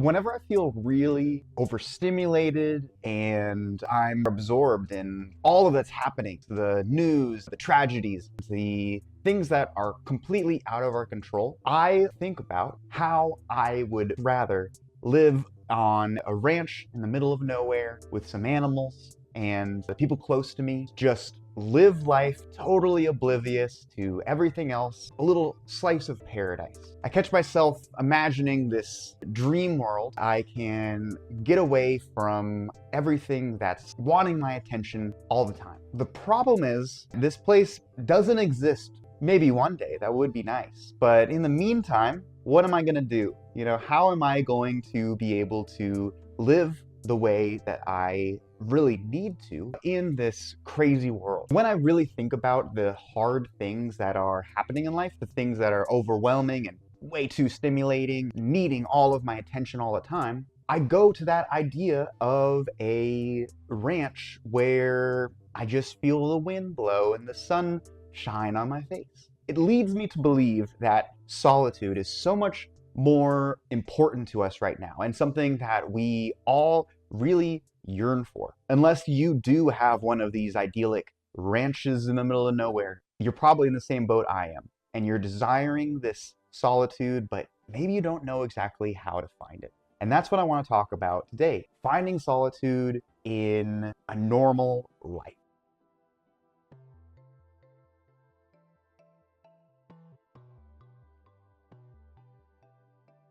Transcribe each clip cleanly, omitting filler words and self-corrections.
Whenever I feel really overstimulated and I'm absorbed in all of that's happening, the news, the tragedies, the things that are completely out of our control, I think about how I would rather live on a ranch in the middle of nowhere with some animals and the people close to me, just live life totally oblivious to everything else, a little slice of paradise. I catch myself imagining this dream world. I can get away from everything that's wanting my attention all the time. The problem is, this place doesn't exist. Maybe one day, that would be nice. But in the meantime, what am I gonna do? How am I going to be able to live the way that I really need to in this crazy world? When I really think about the hard things that are happening in life, the things that are overwhelming and way too stimulating, needing all of my attention all the time, I go to that idea of a ranch where I just feel the wind blow and the sun shine on my face. It leads me to believe that solitude is so much more important to us right now and something that we all really yearn for. Unless you do have one of these idyllic ranches in the middle of nowhere, you're probably in the same boat I am, and you're desiring this solitude, but maybe you don't know exactly how to find it. And that's what I want to talk about today, finding solitude in a normal life.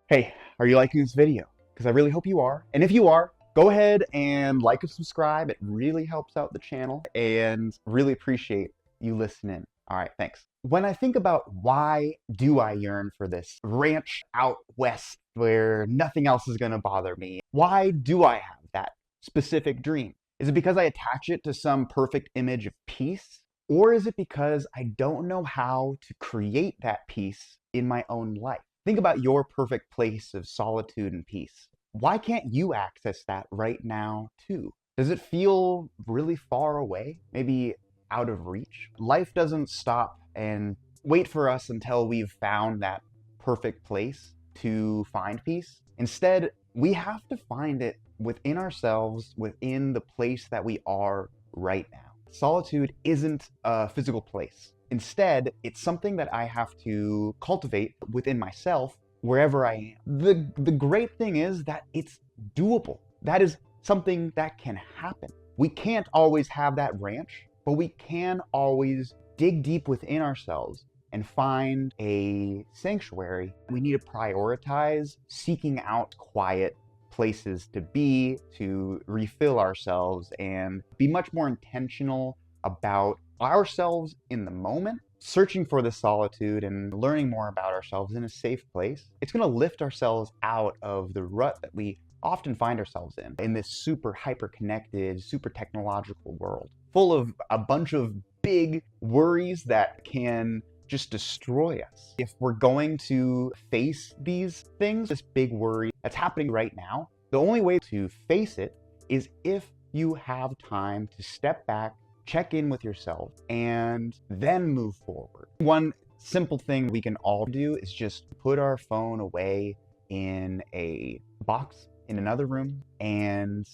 Hey, are you liking this video? Because I really hope you are. And if you are, go ahead and like and subscribe. It really helps out the channel and really appreciate you listening. All right, thanks. When I think about why do I yearn for this ranch out west where nothing else is gonna bother me, why do I have that specific dream? Is it because I attach it to some perfect image of peace? Or is it because I don't know how to create that peace in my own life? Think about your perfect place of solitude and peace. Why can't you access that right now too? Does it feel really far away? Maybe out of reach? Life doesn't stop and wait for us until we've found that perfect place to find peace. Instead, we have to find it within ourselves, within the place that we are right now. Solitude isn't a physical place. Instead, it's something that I have to cultivate within myself wherever I am. The great thing is that it's doable. That is something that can happen. We can't always have that ranch, but we can always dig deep within ourselves and find a sanctuary. We need to prioritize seeking out quiet places to be, to refill ourselves, and be much more intentional about ourselves in the moment, searching for the solitude and learning more about ourselves in a safe place. It's going to lift ourselves out of the rut that we often find ourselves in this super hyper-connected, super technological world, full of a bunch of big worries that can just destroy us. If we're going to face these things, this big worry that's happening right now, the only way to face it is if you have time to step back, check in with yourself, and then move forward. One simple thing we can all do is just put our phone away in a box in another room and,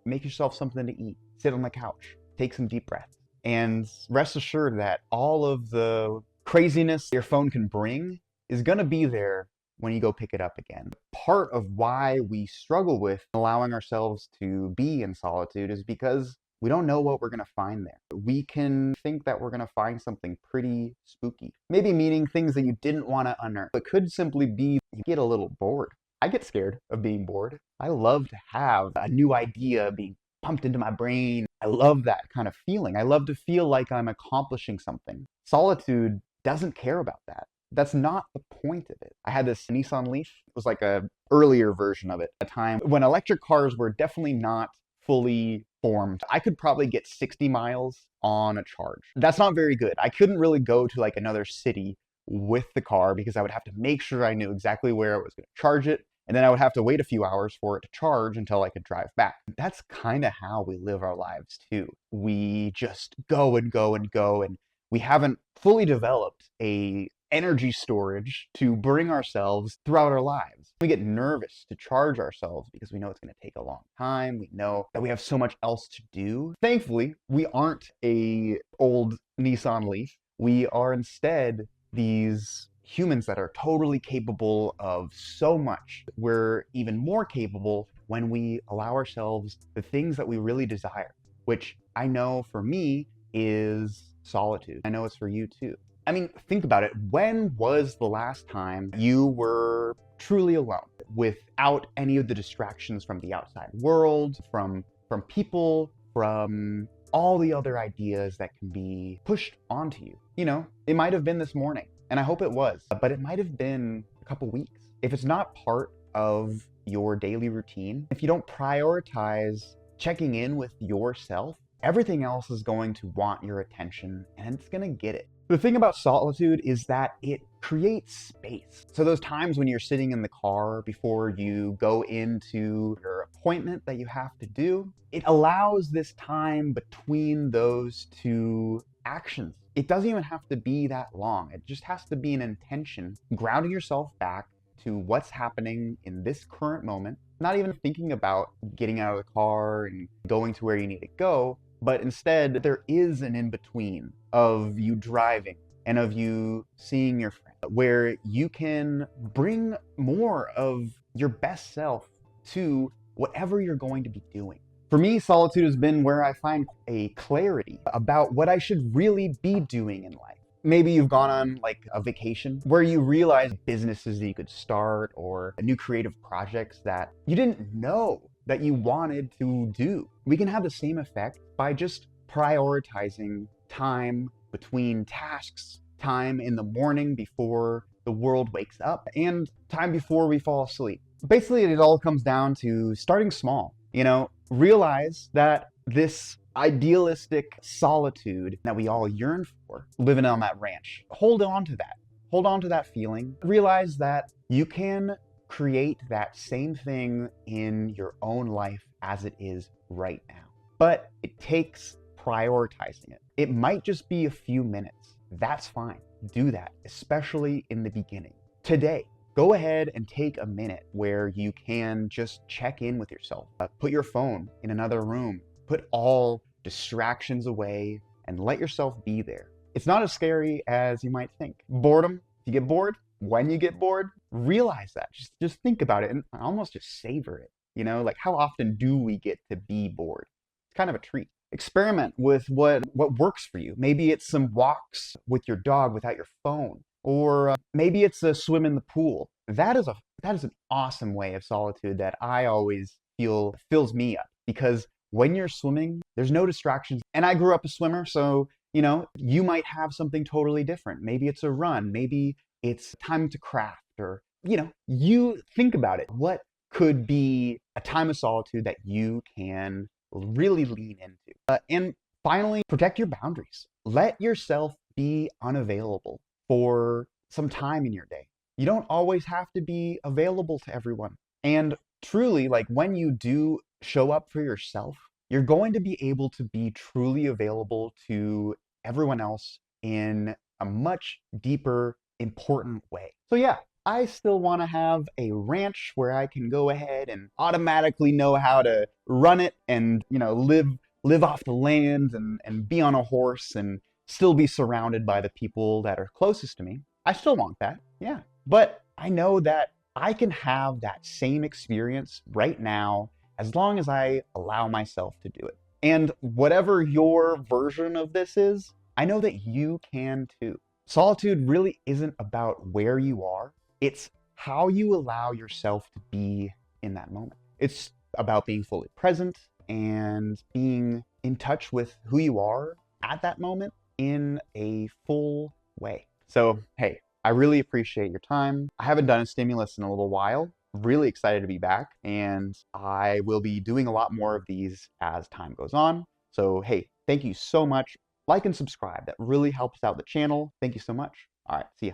make yourself something to eat. Sit on the couch, take some deep breaths, and rest assured that all of the craziness your phone can bring is gonna be there when you go pick it up again. Part of why we struggle with allowing ourselves to be in solitude is because we don't know what we're going to find there. We can think that we're going to find something pretty spooky. Maybe meaning things that you didn't want to unearth. It could simply be you get a little bored. I get scared of being bored. I love to have a new idea being pumped into my brain. I love that kind of feeling. I love to feel like I'm accomplishing something. Solitude doesn't care about that. That's not the point of it. I had this Nissan Leaf. It was like a earlier version of it, a time when electric cars were definitely not fully formed. I could probably get 60 miles on a charge. That's not very good. I couldn't really go to like another city with the car because I would have to make sure I knew exactly where I was going to charge it. And then I would have to wait a few hours for it to charge until I could drive back. That's kind of how we live our lives too. We just go and go and go, and we haven't fully developed a energy storage to bring ourselves throughout our lives. We get nervous to charge ourselves because we know it's going to take a long time. We know that we have so much else to do. Thankfully, we aren't a old Nissan Leaf. We are instead these humans that are totally capable of so much. We're even more capable when we allow ourselves the things that we really desire, which I know for me is solitude. I know it's for you too. I mean, think about it. When was the last time you were truly alone without any of the distractions from the outside world, from people, from all the other ideas that can be pushed onto you? You know, it might have been this morning, and I hope it was, but it might have been a couple weeks. If it's not part of your daily routine, if you don't prioritize checking in with yourself, everything else is going to want your attention, and it's going to get it. The thing about solitude is that it creates space. So those times when you're sitting in the car before you go into your appointment that you have to do, it allows this time between those two actions. It doesn't even have to be that long. It just has to be an intention, grounding yourself back to what's happening in this current moment, not even thinking about getting out of the car and going to where you need to go, but instead there is an in-between of you driving and of you seeing your friend, where you can bring more of your best self to whatever you're going to be doing. For me, solitude has been where I find a clarity about what I should really be doing in life. Maybe you've gone on like a vacation where you realize businesses that you could start or new creative projects that you didn't know that you wanted to do. We can have the same effect by just prioritizing time between tasks, time in the morning before the world wakes up, and time before we fall asleep. Basically, it all comes down to starting small. You know, realize that this idealistic solitude that we all yearn for, living on that ranch, hold on to that. Hold on to that feeling. Realize that you can create that same thing in your own life as it is right now. But it takes prioritizing it. It might just be a few minutes. That's fine. Do that, especially in the beginning. Today, go ahead and take a minute where you can just check in with yourself. Put your phone in another room. Put all distractions away and let yourself be there. It's not as scary as you might think. Boredom, if you get bored, when you get bored, realize that. Just think about it and almost just savor it. You know, like how often do we get to be bored? It's kind of a treat. Experiment with what works for you. Maybe it's some walks with your dog without your phone, or maybe it's a swim in the pool. That is an awesome way of solitude that I always feel fills me up, because when you're swimming, there's no distractions. And I grew up a swimmer, so you know, you might have something totally different. Maybe it's a run, maybe it's time to craft, or you know, you think about it. What could be a time of solitude that you can really lean into? And finally, protect your boundaries. Let yourself be unavailable for some time in your day. You don't always have to be available to everyone. And truly, like when you do show up for yourself, you're going to be able to be truly available to everyone else in a much deeper, important way. So yeah, I still want to have a ranch where I can go ahead and automatically know how to run it and, you know, live off the land and be on a horse and still be surrounded by the people that are closest to me. I still want that, yeah. But I know that I can have that same experience right now as long as I allow myself to do it. And whatever your version of this is, I know that you can too. Solitude really isn't about where you are. It's how you allow yourself to be in that moment. It's about being fully present and being in touch with who you are at that moment in a full way. So, hey, I really appreciate your time. I haven't done a stimulus in a little while. Really excited to be back, and I will be doing a lot more of these as time goes on. So, hey, thank you so much. Like and subscribe. That really helps out the channel. Thank you so much. All right, see ya.